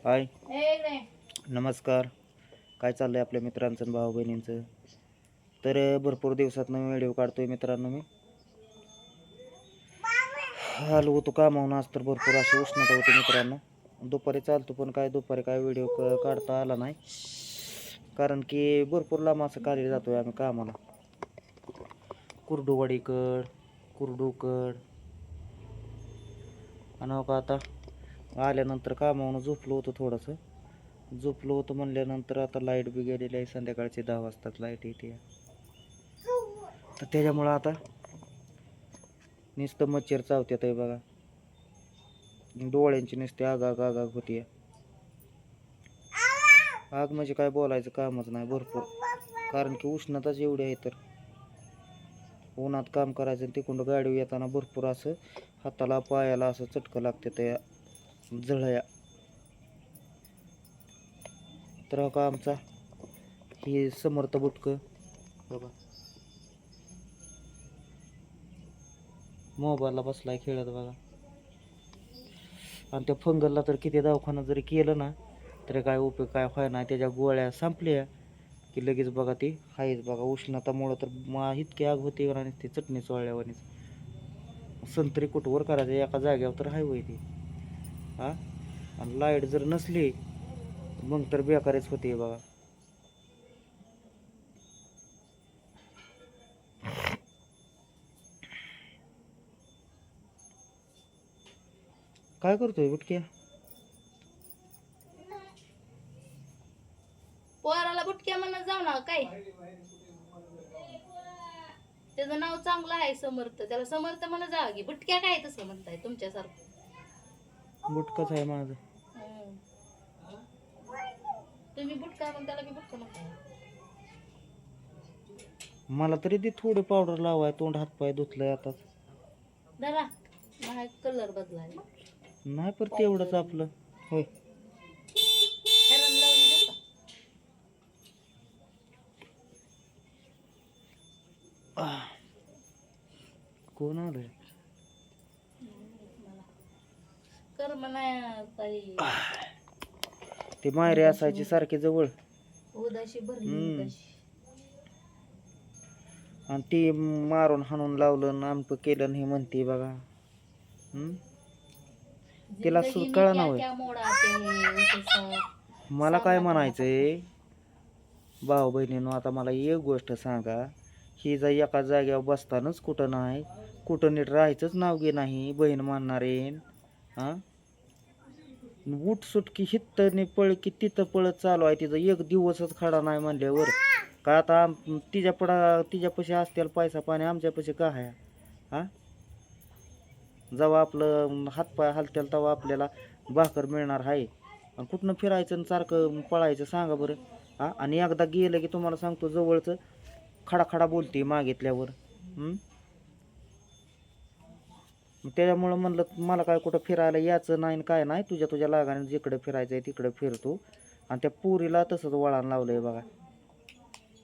हाय नमस्कार. काय चाललंय आपल्या मित्रांचं आणि भाऊ बहिणींचं? तर भरपूर दिवसात नवीन व्हिडिओ काढतोय मित्रांनो. मी आलो होतो कामावून आज, तर भरपूर अशी उष्णता होती मित्रांनो. दुपारी चालतो पण काय दुपारी काय व्हिडिओ काढता आला नाही, कारण की भरपूर लांब असं खाली जातोय आम्ही कामाला. कुर्डुवाडीकड, कुर्डूकड. आणि आता आल्यानंतर कामावून झोपलो होतो थोडंसं. झोपलो होतो म्हणल्यानंतर आता लाईट बी गेलेली आहे. संध्याकाळची 10 वाजतात लाईट येते. तर त्याच्यामुळं आता नुसतं मच्छर चावत्यात आहे बघा. डोळ्यांची नुसते आग आग आग आग होती. आग म्हणजे काय बोलायचं कामच नाही भरपूर, कारण की उष्णताच एवढी आहे. तर उन्हात काम करायचं आणि तिकडून गाडी येताना भरपूर असं हाताला पायाला असं चटकं लागते त्या जळया. तर हा का आमचा ही समर्थ बुटकं बघा, मोबाईलला बसलाय खेळत बघा. आणि त्या फंगलला तर किती दवाखाना जरी केलं ना तरी काय उपयोग काय व्हाय नाही. त्याच्या गोळ्या संपल्या की लगेच बघा ती आहेच बघा. उष्णतामुळं तर इतकी आग होती आणि ती चटणी चोळल्यावानीच. संत्री कुठवर करायचं एका जाग्यावर तर हायवे ती. हा, आणि लाईट जर नसली मग तर बेकारच होते बघा. काय करतोय बुटक्या? पोराला बुटक्या म्हणत जाऊ ना काय. त्याचं नाव चांगलं आहे समर्थ, त्याला समर्थ म्हणत जा की. बुटक्या काय तसं म्हणताय तुमच्यासारखं? बुटकच आहे माझं. तुम्ही बुटका म्हणून त्याला बी बुटका म्हणताय. मला तरी ती थोडी पावडर लावाय, तोंड हातपाय धुतलंय आता. जरा नाही कलर बदलाय नाही पर तेवढंच आपलं होय. कोण आलंय? कर म्हणा ताई. ती मायरी असायची सारखी जवळ. उदाशी भरली आणि ती मारून हाणून लावलं आमक केलं हे म्हणते बघा. तिला सुद्धा कळा ना होय. मला काय म्हणायचंय भाऊ बहिणींनो, आता मला एक गोष्ट सांगा. ही जर एका जाग्यावर बसतानाच कुठं नाही, कुठं नीट राहायचंच नाव घे नाही बहीण मानणारे. हा, उठ सुटकी हित्तने पळ की तिथं पळत चालू आहे. तिचं एक दिवसच खडा नाही म्हणल्यावर का आता तिच्यापाशी असतील पैसा पाणी, आमच्यापाशी का आहे? हा, जेव्हा आपलं हातपाय हलतील तेव्हा आपल्याला भाकर मिळणार आहे. आणि कुठनं फिरायचं आणि सारखं पळायचं सांगा बरं. हा, आणि एकदा गेलं की तुम्हाला सांगतो जवळचं खडाखडा बोलते मागितल्यावर. त्याच्यामुळं म्हणलं मला काय कुठं फिरायला यायचं नाही काय नाही, तुझ्या लागाने जिकडे फिरायचं आहे तिकडे फिरतो. आणि त्या पुरीला तसंच वळण लावलंय बघा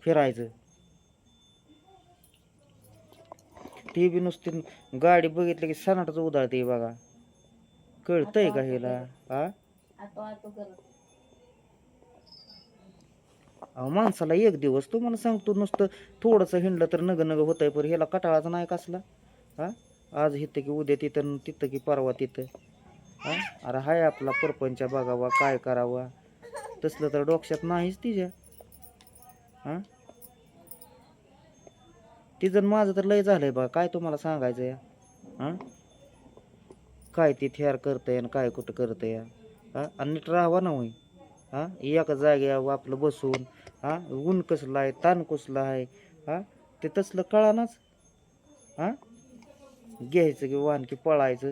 फिरायचं. ती बी नुसती गाडी बघितली की सनाटच उधाळते बघा. कळतंय का हिला? हा, अहो माणसाला एक दिवस तुम्हाला सांगतो नुसतं थोडंसं हिंडलं तर नग नग होतंय, पण ह्याला कटाळाच नाही कसला. हा, आज इथं की उद्या तिथं, तिथं की परवा तिथं. हा, अरे हाय आपला परपंच बघावा, काय करावा. तसलं तर डोक्यात नाहीच तिच्या. हा, तिचं माझं तर लय झालंय बघा. काय तुम्हाला सांगायचं या? हा, काय ती थेर करतंय आणि काय कुठं करतंय. हा, आणि नीट राहावा ना होई. हा, एका जाग्यावर आपलं बसून. हा, ऊन कसलं आहे, ताण कसला आहे. हा, ते तसलं कळानाच. हा, घ्यायचं की वाहन की पळायचं.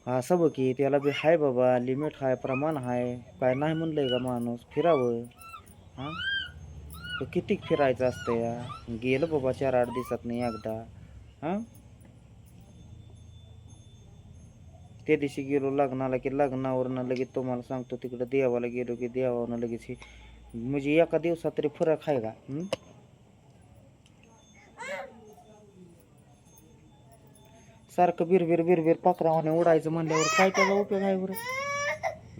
असं बघ की त्याला बी हाय बाबा, लिमिट हाय, प्रमाण हाय. काय नाही म्हणलंय का माणूस फिरावं. हा, तर किती फिरायचं असतं या. गेलं बाबा 4-8 दिवसात नाही एकदा. हा, त्या दिवशी गेलो लग्नाला की लग्नावरनं लगेच तुम्हाला सांगतो तिकडं देवाला गेलो की देवावरनं लगेच हे, म्हणजे एका दिवसात तरी फरक आहे का? सारखं बिरबिर बिरबिर पाखरावाने उडायचं म्हणल्यावर काय त्याचा उपयोग आहे बरं.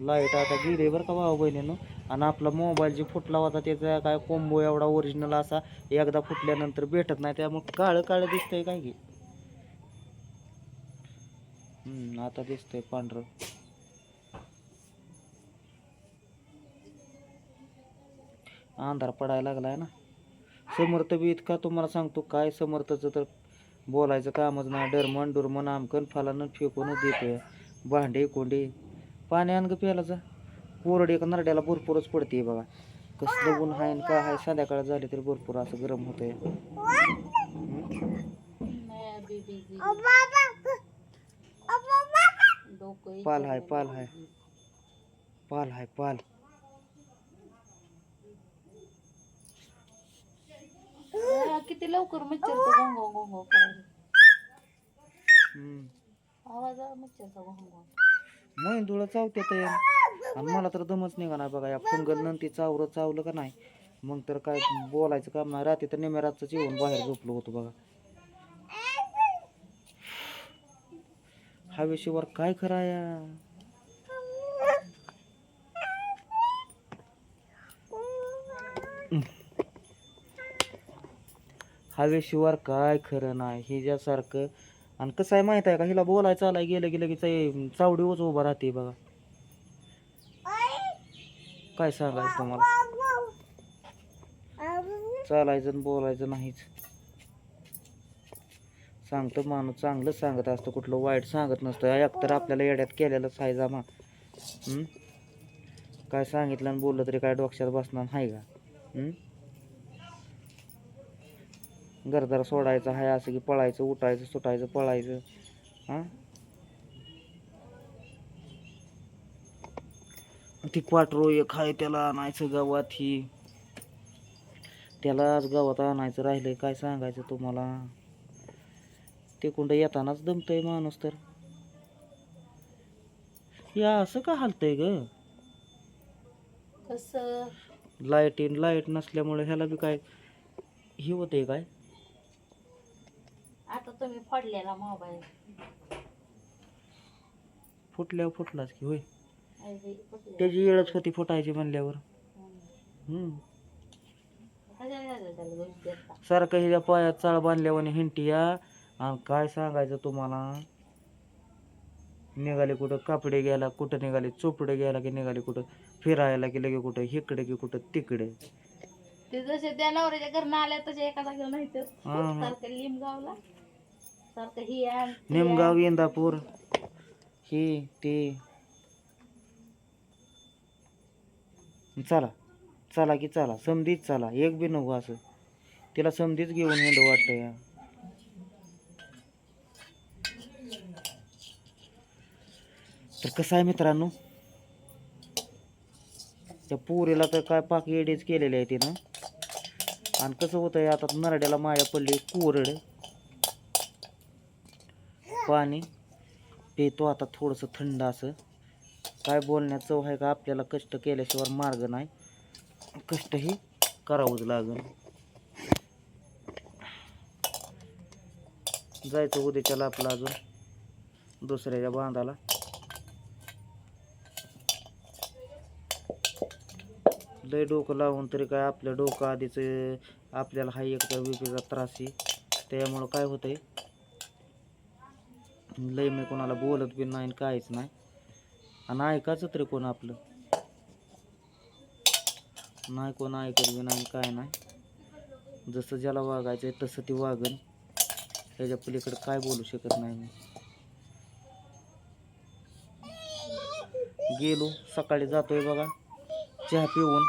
लाईट आता गेली बरं का भाऊ बहिणीनं. आणि आपला मोबाईल जे फुटला होता त्याचा काय कोंबो एवढा ओरिजिनल असा एकदा फुटल्यानंतर भेटत नाही, त्यामुळे काळं काळं दिसतंय काय की. आता दिसतंय पांढरं. अंधार पडायला लागलाय ना. समर्थ बी इतका तुम्हाला सांगतो, काय समर्थचं तर बोलायचं कामच नाही. डरमन डुरमन आमकन फालानं फेकूनच देतोय. भांडे कोंडे पाणी आण ग प्यायला जा. कोरडी एका नरड्याला भरपूरच पडते बघा. कसलं ऊन आहे का आहे, संध्याकाळ झाली तरी भरपूर असं गरम होतंय. पाल हाय पाल हाय पाल हाय पाल. किती लवकर मच्छरचा घोंघ घोंघ करायला. आवाज आला मच्छरचा घोंघ. मैंदुळा चावत्यात आणि मला तर दमच निघा नाही बघा. या फंगल नंती चावलं का नाही मग तर काय बोलायचं काम नाही. रात्री तर नेहमी रातच येऊन बाहेर झोपलो होतो बघा. हवेशीवर काय कराया. हवेशिवार काय खरं नाही हिच्यासारखं. आणि कसं आहे माहित आहे का, हिला बोलायचं आलाय गेलं की लगेच चावडीवच उभा राहते बघा. काय सांगायचं तुम्हाला. चालायचं आणि बोलायचं नाहीच. सांगतो माणूस चांगलं सांगत असतं, कुठलं वाईट सांगत नसतं. एकतर आपल्याला येड्यात केलेलंच आहे जामा. काय सांगितलं आणि बोललं तरी काय डोक्यात बसणार नाही का. घरदार सोडायचं आहे असं की पळायचं उठायचं सुटायचं पळायचं. ती पाटरो एक आहे त्याला आणायचं गावात. त्यालाच गावात आणायचं राहिलंय. काय सांगायचं तुम्हाला. ते कुंड येतानाच दमतय माणूस तर. या असं का हालतंय ग. कसं लाईट नसल्यामुळे ह्याला बी काय हे होतंय काय. आता तुम्ही फोडलेला मोबाईल फुटलाच की होय. त्याची वेळच होती फुटायची म्हणल्यावर. सारखं ह्याच्या पायात चाळ बांधल्यावर हिंटी या. आणि काय सांगायचं तुम्हाला. निघाले कुठं कापडे गेला, कुठं निघाले चोपडे गेला की निघाले कुठं फिरायला की लगे कुठं इकडे की कुठं तिकडे. ते जसे त्या नवऱ्याच्या घरनं आल्या तसे एका जागेला नाही तर सारखं लिमगावला सारखं ही आण निमगाव इंदापूर ही ते. चला की चला समधीच चला. एक बी नको असं. तिला समधीच घेऊन हिंड वाटतं या. तर कसं आहे मित्रांनो, त्या पोरीला तर काय पाक येडीच केलेले आहे तिनं. आणि कसं होतंय आता नरड्याला माया पडली कोरड. पाणी पितो आता थोडंसं थंड असं. काय बोलण्यात चव आहे का. आपल्याला कष्ट केल्याशिवाय मार्ग नाही. कष्टही करावंच लागेल. जायचं उद्याच्याला आपलं अजून दुसऱ्याच्या बांधाला. लय डोकं लावून तरी काय आपलं डोकं आधीच आपल्याला हा एक बीपीचा त्रास आहे. त्यामुळं काय होतंय लय मी कोणाला बोलत बी नाही काहीच नाही. आणि ऐकायचं तरी कोण आपलं नाही. कोण ऐकत बी नाही काय नाही. जसं ज्याला वागायचं आहे तसं ती वागन. ह्याच्या पलीकडे काय बोलू शकत नाही मी. गेलो सकाळी जातोय बघा चहा पिऊन.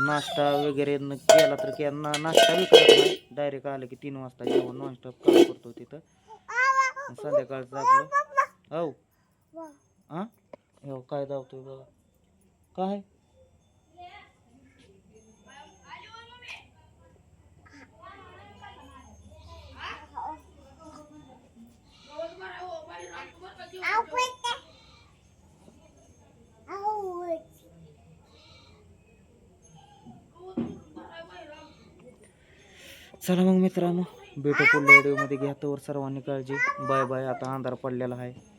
नाश्ता वगैरे केला तर नाश्ता बी करत नाही. डायरेक्ट आलं की 3 वाजता जेवण नॉनस्टॉप काम करतो तिथं. संध्याकाळचं आपलं हो काय धावतोय बघा काय. चला मग मित्रांनो भेटू पुढल्या व्हिडिओमध्ये. घ्या तोवर सर्वांनी काळजी. Bye bye. आता अंधार पडलेला आहे.